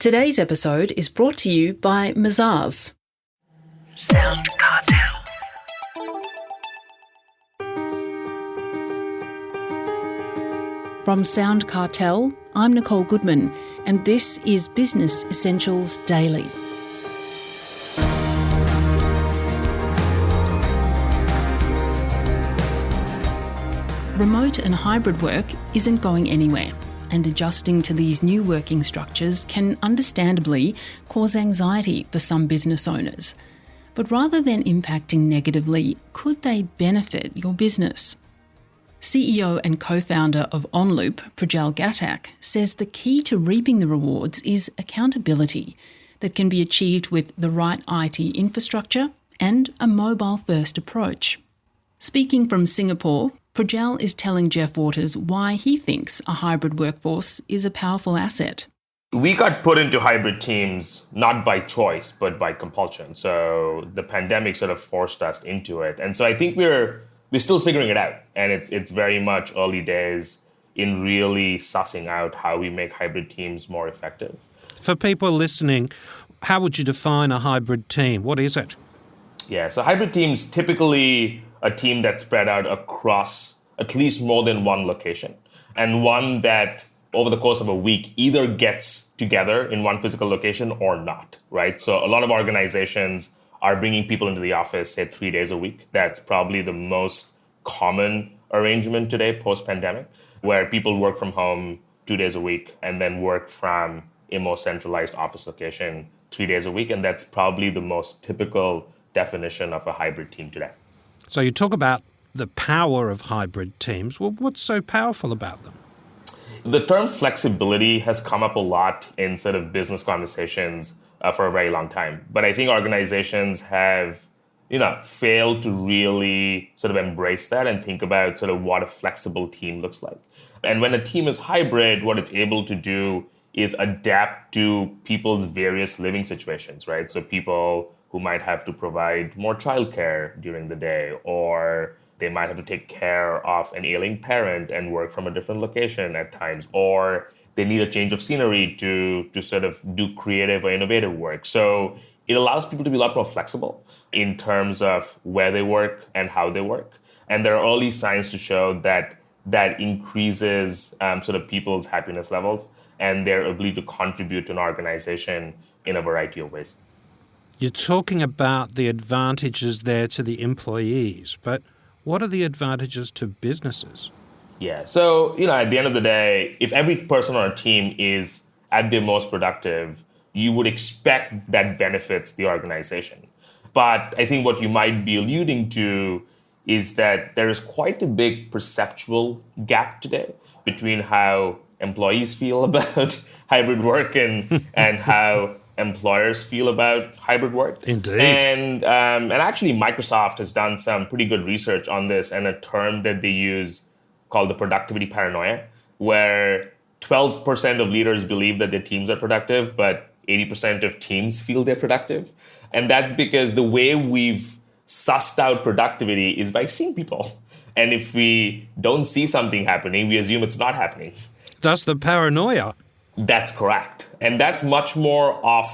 Today's episode is brought to you by Mazars. SoundCartel. From SoundCartel, I'm Nicole Goodman, and this is Business Essentials Daily. Remote and hybrid work isn't going anywhere, and adjusting to these new working structures can understandably cause anxiety for some business owners. But rather than impacting negatively, could they benefit your business? CEO and co-founder of OnLoop, Projjal Ghatak, says the key to reaping the rewards is accountability that can be achieved with the right IT infrastructure and a mobile-first approach. Speaking from Singapore, Projjal is telling Jeff Waters why he thinks a hybrid workforce is a powerful asset. We got put into hybrid teams not by choice, but by compulsion. So the pandemic sort of forced us into it. And so I think we're still figuring it out. And it's very much early days in really sussing out how we make hybrid teams more effective. For people listening, how would you define a hybrid team? What is it? Yeah, so hybrid teams, typically a team that's spread out across at least more than one location, and one that over the course of a week either gets together in one physical location or not, right? So a lot of organizations are bringing people into the office, say 3 days a week. That's probably the most common arrangement today, post-pandemic, where people work from home 2 days a week and then work from a more centralized office location 3 days a week. And that's probably the most typical definition of a hybrid team today. So you talk about the power of hybrid teams. Well, what's so powerful about them? The term flexibility has come up a lot in sort of business conversations for a very long time. But I think organizations have, failed to really sort of embrace that and think about sort of what a flexible team looks like. And when a team is hybrid, what it's able to do is adapt to people's various living situations, right? So people who might have to provide more childcare during the day, or they might have to take care of an ailing parent and work from a different location at times, or they need a change of scenery to sort of do creative or innovative work. So it allows people to be a lot more flexible in terms of where they work and how they work. And there are early signs to show that that increases sort of people's happiness levels and their ability to contribute to an organization in a variety of ways. You're talking about the advantages there to the employees, but what are the advantages to businesses? Yeah, so, at the end of the day, if every person on a team is at their most productive, you would expect that benefits the organization. But I think what you might be alluding to is that there is quite a big perceptual gap today between how employees feel about hybrid work and how employers feel about hybrid work. Indeed. And actually, Microsoft has done some pretty good research on this, and a term that they use called the productivity paranoia, where 12% of leaders believe that their teams are productive, but 80% of teams feel they're productive. And that's because the way we've sussed out productivity is by seeing people. And if we don't see something happening, we assume it's not happening. That's the paranoia. That's correct. And that's much more of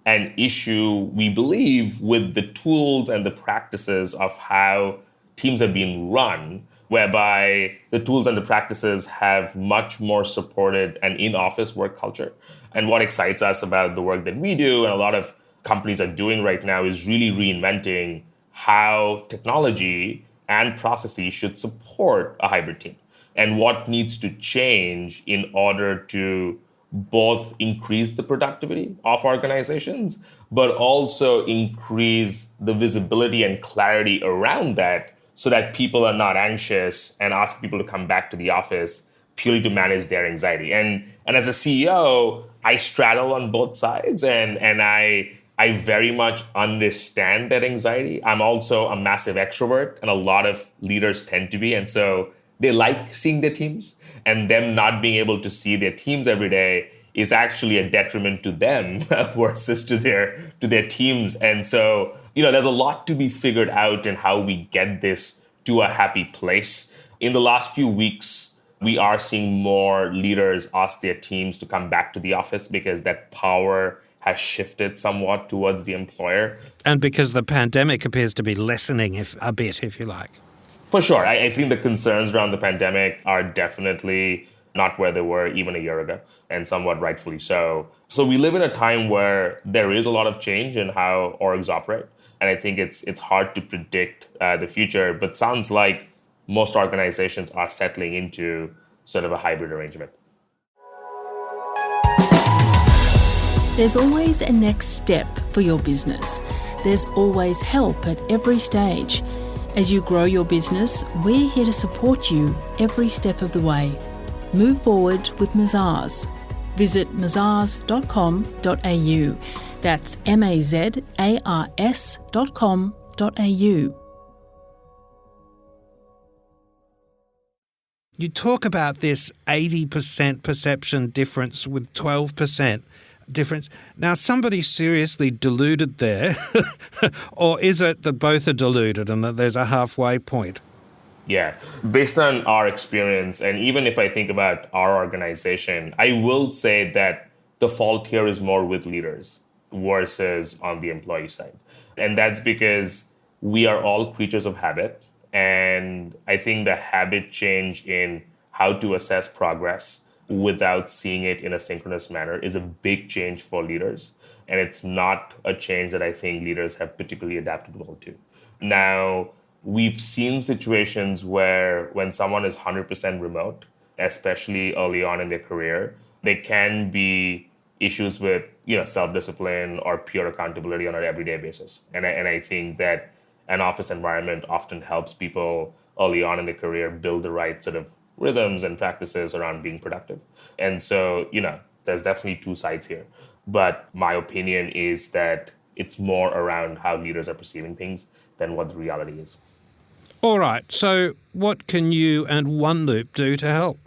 an issue, we believe, with the tools and the practices of how teams have been run, whereby the tools and the practices have much more supported an in-office work culture. And what excites us about the work that we do, and a lot of companies are doing right now, is really reinventing how technology and processes should support a hybrid team, and what needs to change in order to both increase the productivity of organizations, but also increase the visibility and clarity around that so that people are not anxious and ask people to come back to the office purely to manage their anxiety. And as a CEO, I straddle on both sides, and I very much understand that anxiety. I'm also a massive extrovert, and a lot of leaders tend to be. And so they like seeing their teams, and them not being able to see their teams every day is actually a detriment to them versus to their teams. And so, there's a lot to be figured out in how we get this to a happy place. In the last few weeks, We are seeing more leaders ask their teams to come back to the office because that power has shifted somewhat towards the employer. And because the pandemic appears to be lessening a bit, if you like. For sure. I think the concerns around the pandemic are definitely not where they were even a year ago, and somewhat rightfully so. So we live in a time where there is a lot of change in how orgs operate. And I think it's hard to predict the future, but sounds like most organizations are settling into sort of a hybrid arrangement. There's always a next step for your business. There's always help at every stage. As you grow your business, we're here to support you every step of the way. Move forward with Mazars. Visit mazars.com.au. That's mazars.com.au. You talk about this 80% perception difference with 12% difference. Now, somebody's seriously deluded there, or is it that both are deluded and that there's a halfway point? Yeah, based on our experience, and even if I think about our organization, I will say that the fault here is more with leaders versus on the employee side. And that's because we are all creatures of habit. And I think the habit change in how to assess progress without seeing it in a synchronous manner is a big change for leaders. And it's not a change that I think leaders have particularly adapted well to. Now, we've seen situations where when someone is 100% remote, especially early on in their career, there can be issues with self-discipline or pure accountability on an everyday basis. And I think that an office environment often helps people early on in their career build the right sort of rhythms and practices around being productive. And so, there's definitely two sides here. But my opinion is that it's more around how leaders are perceiving things than what the reality is. All right. So what can you and OnLoop do to help?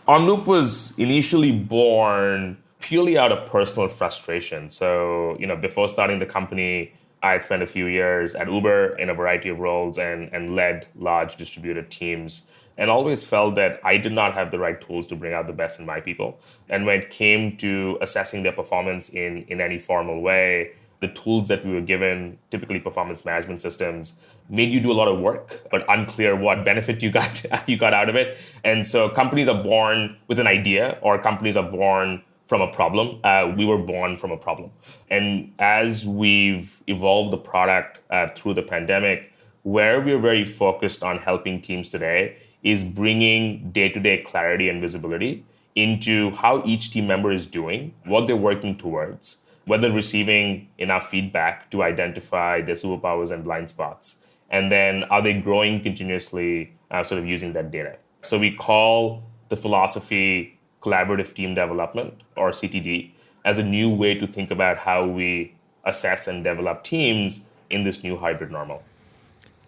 OnLoop was initially born purely out of personal frustration. So, before starting the company, I had spent a few years at Uber in a variety of roles and led large distributed teams, and always felt that I did not have the right tools to bring out the best in my people. And when it came to assessing their performance in any formal way, the tools that we were given, typically performance management systems, made you do a lot of work, but unclear what benefit you got out of it. And so companies are born with an idea, or companies are born from a problem. We were born from a problem. And as we've evolved the product through the pandemic, where we're very focused on helping teams today is bringing day-to-day clarity and visibility into how each team member is doing, what they're working towards, whether receiving enough feedback to identify their superpowers and blind spots, and then are they growing continuously sort of using that data. So we call the philosophy collaborative team development, or CTD, as a new way to think about how we assess and develop teams in this new hybrid normal.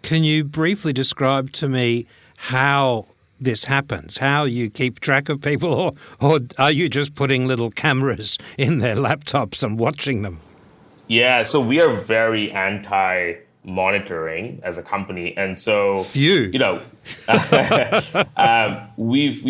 Can you briefly describe to me how this happens, how you keep track of people, or are you just putting little cameras in their laptops and watching them? Yeah, so we are very anti-monitoring as a company. And so, we've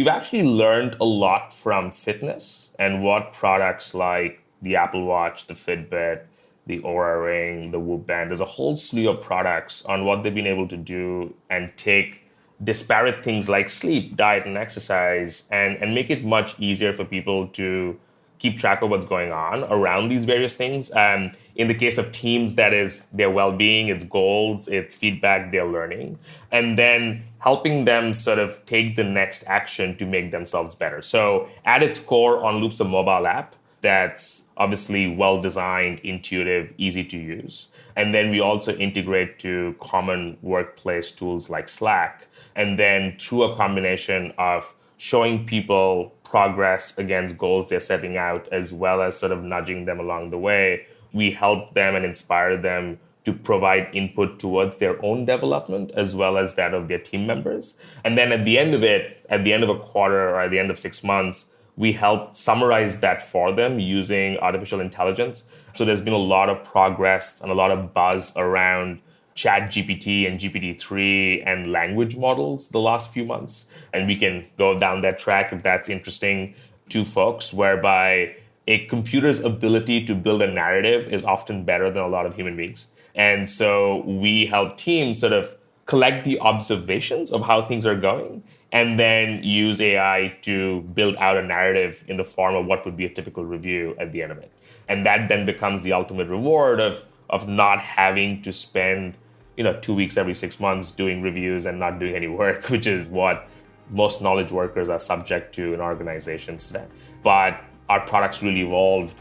actually learned a lot from fitness and what products like the Apple Watch, the Fitbit, the Oura Ring, the Whoop Band, there's a whole slew of products on what they've been able to do and take disparate things like sleep, diet, and exercise and make it much easier for people to keep track of what's going on around these various things. In the case of teams, that is their well-being, its goals, its feedback, their learning, and then helping them sort of take the next action to make themselves better. So at its core, OnLoop's a mobile app that's obviously well-designed, intuitive, easy to use. And then we also integrate to common workplace tools like Slack. And then through a combination of showing people progress against goals they're setting out, as well as sort of nudging them along the way, we help them and inspire them to provide input towards their own development, as well as that of their team members. And then at the end of it, at the end of a quarter or at the end of 6 months, we help summarize that for them using artificial intelligence. So there's been a lot of progress and a lot of buzz around ChatGPT and GPT-3 and language models the last few months. And we can go down that track if that's interesting to folks, whereby a computer's ability to build a narrative is often better than a lot of human beings. And so we help teams sort of collect the observations of how things are going and then use AI to build out a narrative in the form of what would be a typical review at the end of it. And that then becomes the ultimate reward of not having to spend 2 weeks every 6 months doing reviews and not doing any work, which is what most knowledge workers are subject to in organizations today. But our products really evolved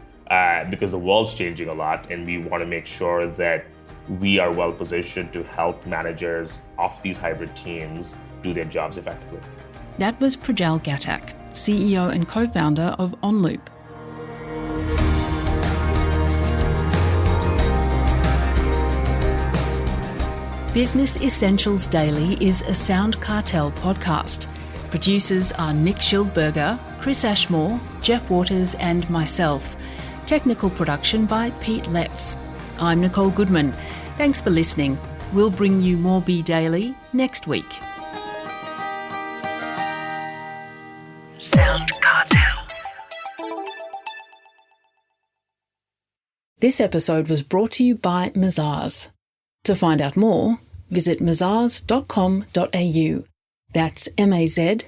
because the world's changing a lot, and we want to make sure that we are well positioned to help managers of these hybrid teams do their jobs effectively. That was Projjal Ghatak, CEO and co-founder of OnLoop. Business Essentials Daily is a SoundCartel podcast. Producers are Nick Schildberger, Chris Ashmore, Jeff Waters and myself. Technical production by Pete Letts. I'm Nicole Goodman. Thanks for listening. We'll bring you more Be Daily next week. SoundCartel. This episode was brought to you by Mazars. To find out more, visit mazars.com.au. That's mazars.com.au.